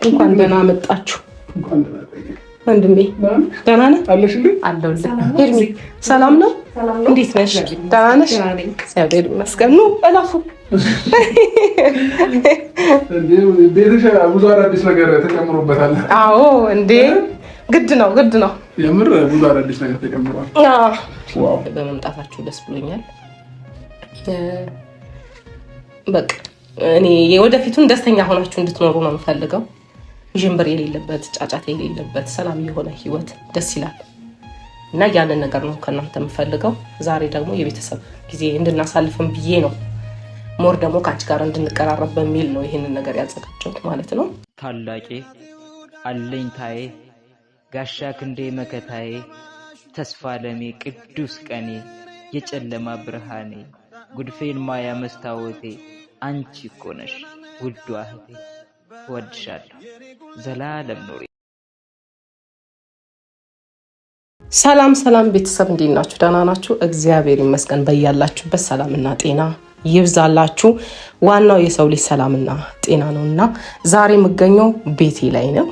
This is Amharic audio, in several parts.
እንኳን ደህና መጣችሁ ወንድሜ። ደህና ነህ? አለሁልህ። ሄርሚ ሰላም ነው? እንዴት ነሽ? ደህና ነሽ? እግዚአብሔር ይመስገን። ኑ እለፉ። ቤትሽ ብዙ አዳዲስ ነገር ተጨምሮበታል። አዎ እንዴ ግድ ነው ግድ ነው። የምር ብዙ አዳዲስ ነገር ተጨምሯል። በመምጣታችሁ ደስ ብሎኛል። በቃ እኔ የወደፊቱን ደስተኛ ሆናችሁ እንድትኖሩ ነው የምፈልገው። ዥንብር የሌለበት ጫጫታ የሌለበት ሰላም የሆነ ህይወት ደስ ይላል እና ያንን ነገር ነው ከእናንተ የምፈልገው። ዛሬ ደግሞ የቤተሰብ ጊዜ እንድናሳልፍም ብዬ ነው ሞር ደግሞ ከአንቺ ጋር እንድንቀራረብ በሚል ነው ይህንን ነገር ያዘጋጀሁት ማለት ነው። ታላቄ አለኝታዬ ጋሻ ክንዴ መከታዬ ተስፋ ለሜ ቅዱስ ቀኔ የጨለማ ብርሃኔ ጉድፌን ማያ መስታወቴ አንቺ እኮ ነሽ ውዷ እህቴ እወድሻለሁ ዘላለም ኑሪ። ሰላም ሰላም ቤተሰብ እንዴት ናችሁ? ደህና ናችሁ? እግዚአብሔር ይመስገን። በያላችሁበት ሰላምና ጤና ይብዛላችሁ። ዋናው የሰው ልጅ ሰላምና ጤና ነውና ዛሬ የምገኘው ቤቴ ላይ ነው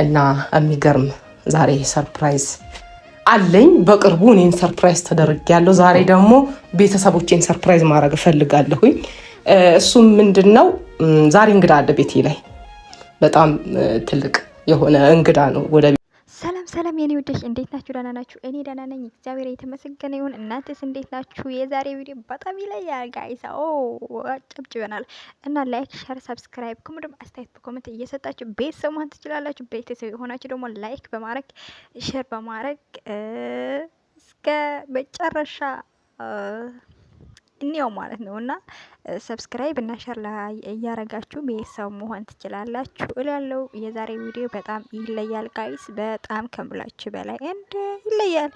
እና የሚገርም ዛሬ ሰርፕራይዝ አለኝ። በቅርቡ እኔን ሰርፕራይዝ ተደርጌያለሁ። ዛሬ ደግሞ ቤተሰቦቼን ሰርፕራይዝ ማድረግ እፈልጋለሁኝ። እሱም ምንድነው ዛሬ እንግዳ አለ ቤቴ ላይ። በጣም ትልቅ የሆነ እንግዳ ነው ወደ ሰላም የኔ ውዶች እንዴት ናችሁ? ደህና ናችሁ? እኔ ደህና ነኝ፣ እግዚአብሔር የተመሰገነ ይሁን። እናንተስ እንዴት ናችሁ? የዛሬ ቪዲዮ በጣም ይለያል ጋይስ። ጨብጭበናል እና ላይክ፣ ሼር፣ ሰብስክራይብ ኮሜንት አስተያየት በኮሜንት እየሰጣችሁ ቤተሰብ መሆን ትችላላችሁ። ቤተሰብ የሆናችሁ ደግሞ ላይክ በማድረግ ሼር በማድረግ እስከ መጨረሻ እኒያው ማለት ነው እና ሰብስክራይብ እና ሼር ላይ እያረጋችሁ ቤተሰብ መሆን ትችላላችሁ እላለሁ። የዛሬ ቪዲዮ በጣም ይለያል ጋይስ፣ በጣም ከምላችሁ በላይ እንደ ይለያል።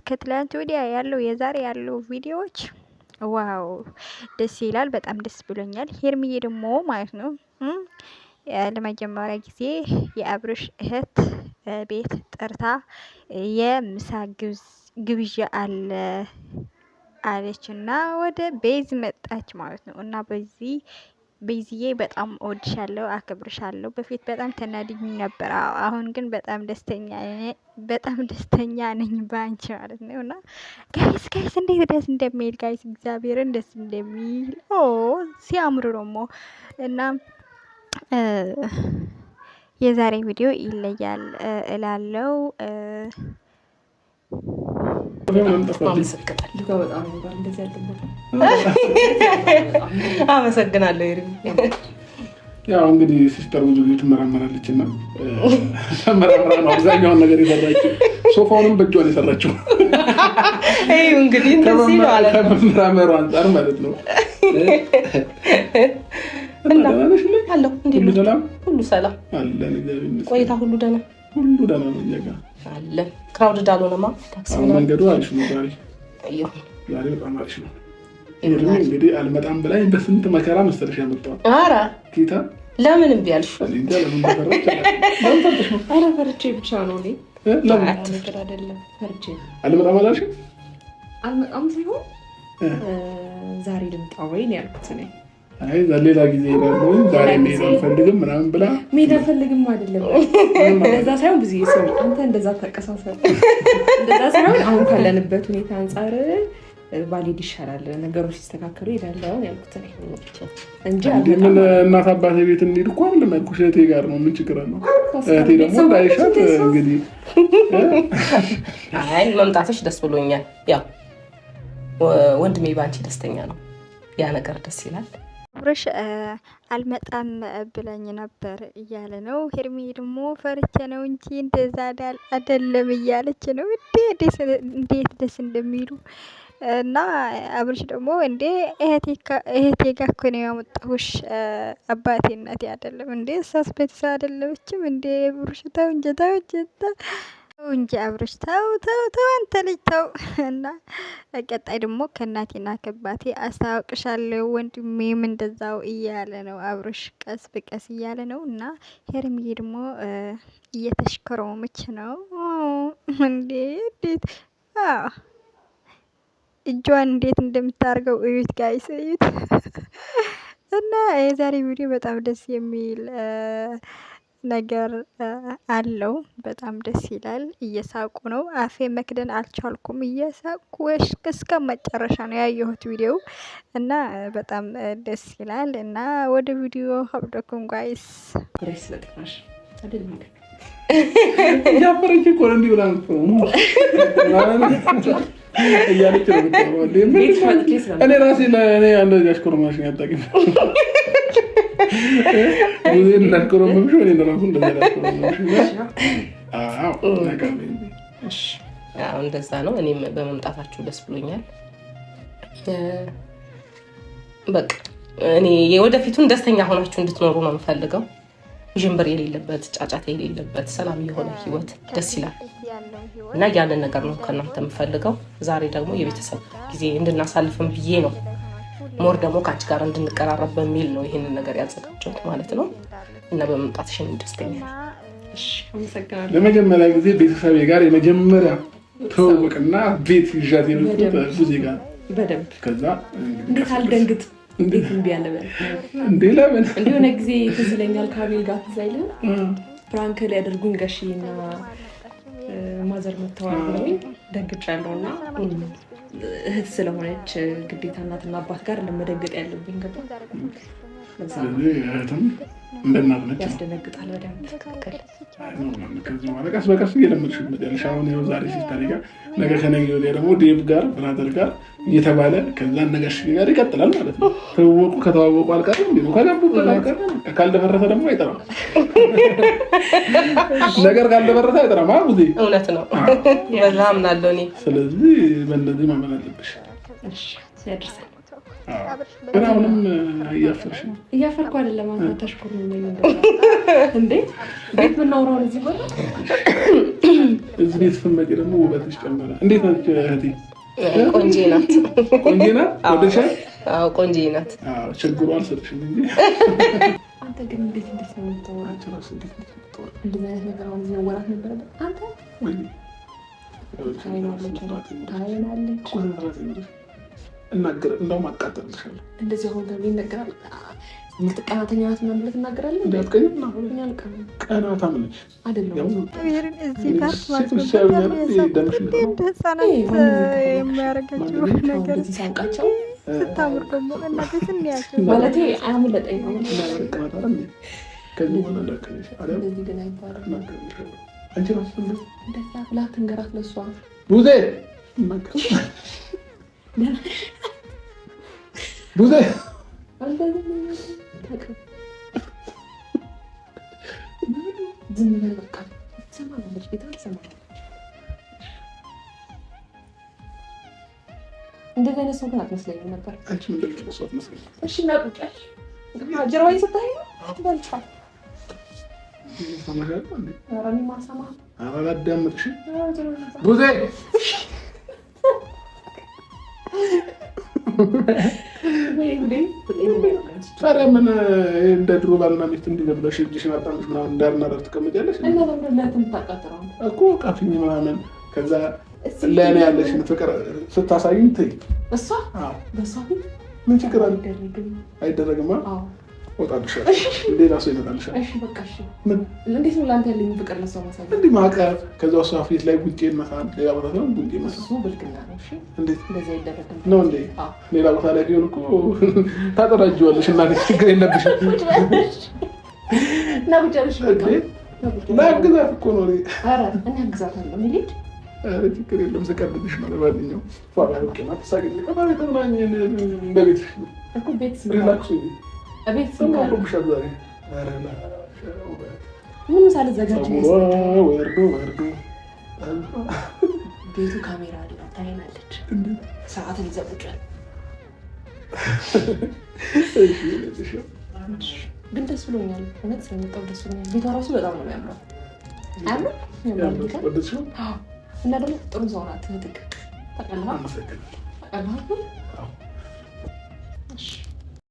ከትላንት ወዲያ ያለው የዛሬ ያለው ቪዲዮዎች ዋው ደስ ይላል። በጣም ደስ ብሎኛል። ሄርሚዬ ደግሞ ማለት ነው ለመጀመሪያ ጊዜ የአብርሽ እህት ቤት ጠርታ የምሳ ግብዣ አለ አለች እና ወደ ቤዝ መጣች ማለት ነው። እና ቤዝዬ በጣም እወድሻለሁ፣ አከብርሻለሁ። በፊት በጣም ተናድኝ ነበር፣ አሁን ግን በጣም ደስተኛ ነኝ በአንቺ ማለት ነው። እና ጋይስ እንዴት ደስ እንደሚል ጋይስ፣ እግዚአብሔርን ደስ እንደሚል ሲያምሩ ደግሞ እና የዛሬ ቪዲዮ ይለያል እላለው። አመሰግናለሁ። ያው እንግዲህ ሲስተር ብዙ ጊዜ ትመራመራለች እና ተመራምራ ነው አብዛኛውን ነገር የሰራችው። ሶፋውንም በእጇ ነው የሰራችው። እንግዲህ እንደዚህ ነው አለ ከመመራመሩ አንጻር ማለት ነው። እና አለው ሁሉ ሰላም አለን። ቆይታ ሁሉ ደህና ነው እኛ ጋር አለ። ክራውድ ዳሎነማ ታክሲ መንገዱ አሪፍ ነው። ዛሬ በጣም አሪፍ ነው። እንግዲህ አልመጣም ብላኝ በስንት መከራ መሰለሽ ያመጣው። ኧረ ጌታ ለምን እምቢ አልሽ? ኧረ ፈርቼ ብቻ ነው እኔ ነገር አይደለም ፈርቼ አልመጣም አላልሽም? አልመጣም ሲሆን ዛሬ ልምጣ ወይ ነው ያልኩት እኔ። አይ ሌላ ጊዜ ይላሉ ዛሬ መሄድ አልፈልግም ምናምን ብላ መሄድ አልፈልግም አይደለም። እንደዛ ሳይሆን ብዙ ሰው አንተ እንደዛ ተቀሳሰረ እንደዛ ሳይሆን አሁን ካለንበት ሁኔታ አንፃር ባልሄድ ይሻላል፣ ነገሮች ሲስተካከሉ እሄዳለሁ ያልኩት እኔ እንጂ ምን እናት አባቴ ቤት እንሂድ እኮ አይደለም ያልኩሽ። እህቴ ጋር ነው። ምን ችግር አለው? እህቴ ደግሞ ዳይሻት እንግዲህ አይ መምጣትሽ ደስ ብሎኛል። ያው ወንድሜ ባንቺ ደስተኛ ነው፣ ያ ነገር ደስ ይላል። አብርሽ አልመጣም ብለኝ ነበር እያለ ነው። ሄርሚ ደግሞ ፈርቼ ነው እንጂ እንደዛ አይደለም እያለች ነው። እንዴት ደስ እንደሚሉ እና አብርሽ ደግሞ እንዴ እህቴ ጋር እኮ ነው ያመጣሁሽ፣ አባቴ እናቴ አይደለም እንዴ እሷስ ቤተሰብ አይደለችም እንዴ? አብርሽ ተው እንጂ አብርሽ ተው አንተ ልጅ ተው። እና ቀጣይ ደግሞ ከእናቴና ከአባቴ አስታውቅሻለሁ ወንድሜም እንደዛው እያለ ነው። አብርሽ ቀስ በቀስ እያለ ነው። እና ሄርሚዬ ደግሞ እየተሽከረመች ነው። እንዴት እጇን እንዴት እንደምታርገው እዩት ጋይስ እዩት። እና የዛሬ ቪዲዮ በጣም ደስ የሚል ነገር አለው። በጣም ደስ ይላል። እየሳቁ ነው። አፌ መክደን አልቻልኩም። እየሳቁ እስከ መጨረሻ ነው ያየሁት ቪዲዮ እና በጣም ደስ ይላል። እና ወደ ቪዲዮ ሀብደኩም ጋይስ ያፈረች እኮ ነው እንዲህ ብላ እያለች ነው የምትኖረው። እኔ ራሴ ለእኔ አንድ አሽኮርማሽን ያጣቂም ሙዚን ላሽኮርማሽ እኔ ለራሱ እንደዛ ላሽኮርማሽ እንደዛ ነው። እኔም በመምጣታችሁ ደስ ብሎኛል። በቃ እኔ የወደፊቱን ደስተኛ ሆናችሁ እንድትኖሩ ነው የምፈልገው። ዥንብር የሌለበት ጫጫታ የሌለበት ሰላም የሆነ ህይወት ደስ ይላል እና ያንን ነገር ነው ከእናንተ የምፈልገው። ዛሬ ደግሞ የቤተሰብ ጊዜ እንድናሳልፍም ብዬ ነው ሞር ደግሞ ከአንቺ ጋር እንድንቀራረብ በሚል ነው ይህንን ነገር ያዘጋጀሁት ማለት ነው እና በመምጣትሽን ደስተኛ ለመጀመሪያ ጊዜ ቤተሰቤ ጋር የመጀመሪያ ተዋወቅና ቤት ይዣት የመጡት ቡዜ ጋር በደንብ ከዛ እንዴት አልደንግጥ እንዴት እምቢ አለበት እንዴ ለምን እንደሆነ ጊዜ ትዝ ይለኛል ከአቤል ጋር ትዝ አይልም ፕራንክ ሊያደርጉኝ ጋሽና ማዘር መተዋል ብለውኝ ደንግጫለሁ እና እህት ስለሆነች ግዴታ እናትና አባት ጋር ለመደንገጥ ያለብኝ ገባ እህትም እንደናት ነች ያስደነግጣል በደንብ ከዚህ በኋላ ቀስ በቀስ እየለመድሽ ትመጣለሽ። አሁን ያው ዛሬ ሲስተር ጋር ነገ ከነገ ወዲያ ደግሞ ዴቭ ጋር ብራዘር ጋር እየተባለ ከዛ ነጋሽ ጋር ይቀጥላል ማለት ነው። ከተዋወቁ አልቀርም እንዴ ነው ከገቡበት አልቀርም። ካልደፈረሰ ደግሞ አይጠራም ነገር ካልደፈረሰ አይጠራም። አቡዜ እውነት ነው በዛ አምናለሁ እኔ። ስለዚህ በእንደዚህ ማመን አለብሽ። እሺ ሲያደርሰን ግን አሁንም እያፈርኩ አይደለም። አንተ ተሽኮር ነው እንዴ ቤት ብናወራው እዚህ ቦታ እዚህ ቤት ስትመጪ ደግሞ ውበትሽ ጨመረ። እንዴት ነች እህቴ? ቆንጆ ናት። ቆንጆ ናት። ወደሻል? አዎ ቆንጆ ናት። አዎ ችግሩ አልሰጥሽም እንጂ አንተ ግን እንዴት ነው የምታወራው? እንደዚህ አይነት ነገር አሁን እዚህ ወራት ነበረበት አንተ ወይ ታይናለች እናገር እንደውም አቃጠልሻለሁ። እንደዚህ አሁን ደግሞ ይነገራል። ምትቀናተኛ ናት ምናምን ብለህ ትናገራለህ። እንዳትቀኝም ቀናታም ነች አይደለም። እዚህ ጋር የሚያደርጋቸው ነገር ሲሳንቃቸው ስታምር ደግሞ እናቴ ስንያቸው ማለቴ አያምለጠኝ ነው። ከዚህ ሆነ እንዳትቀኝሽ እንደዚህ ግን አይባልም። አንቺ ራሱ እንደዛ ብላ ትንገራት ለእሷ ቡዜ ቡዜ ዝም ብለህ በቃ ትሰማለች። ቤታ ትሰማለች። እንደዚህ አይነት ሰው ግን አትመስለኝም ነበር። አንቺ ምንድን ነው ሰው አትመስለኝም። እሺ እናቁጫሽ ጀርባዬ ስታይ በልቷል። ሰማሻል እንዴ? ኧረ እኔ ማሰማ አላዳመጥሽም ቡዜ ታዲያ ምን እንደ ድሮ ባልና ሚስት እንዲገብለሽ እጅሽን አጣምሽ ምናምን ዳርና ዳር ትቀመጫለሽ እኮ ቃፊኝ ምናምን ከዛ ለእኔ ያለሽን ፍቅር ስታሳይኝ ትይ እሷ በእሷ ፊት ምን ችግር አለ? አይደረግማ። ወጣልሻለሁ ሌላ ሰው ይመጣልሻል። እሺ በቃ እሺ። ምን እንዴት ነው ላንተ ያለኝ ፍቅር ለሷ ማሳየት? እንዲህ ማቀፍ ከዛ እሷ ፊት ላይ ጉንጬን መሳም ሌላ ቦታ ነው ጉንጬን መሳም። እሱ ብልግና ነው። እሺ እንዴት እንደዛ ይደረግ ነው እንዴ? ሌላ ቦታ ላይ ቢሆን እኮ ታጠራጅዋለሽ። እናቴ ችግር የለብሽም። እና ብቻሽ በቃ ላግዛት እኮ ነው። ኧረ እኔ አግዛታለሁ። ምን ልጅ ኧረ ችግር የለም። ስቀልድሽ ነው። ለማንኛውም ፏላ ወቅና ተሳገኝ ከማለት ተናኝ በቤት እኮ ቤት ሪላክስ ቤት ስንቀርብሻል ዛሬ ምን ሳልዘጋጅ ወርዶ ቤቱ ካሜራ አለ ታይናለች። ሰዓትን ይዘብጫል። ግን ደስ ብሎኛል። እውነት ስለመጣሁ ደስ ብሎኛል። ቤቷ ራሱ በጣም ነው የሚያምረው። እና ደግሞ ጥሩ ሰው ናት። ትክክል ታውቃለህ።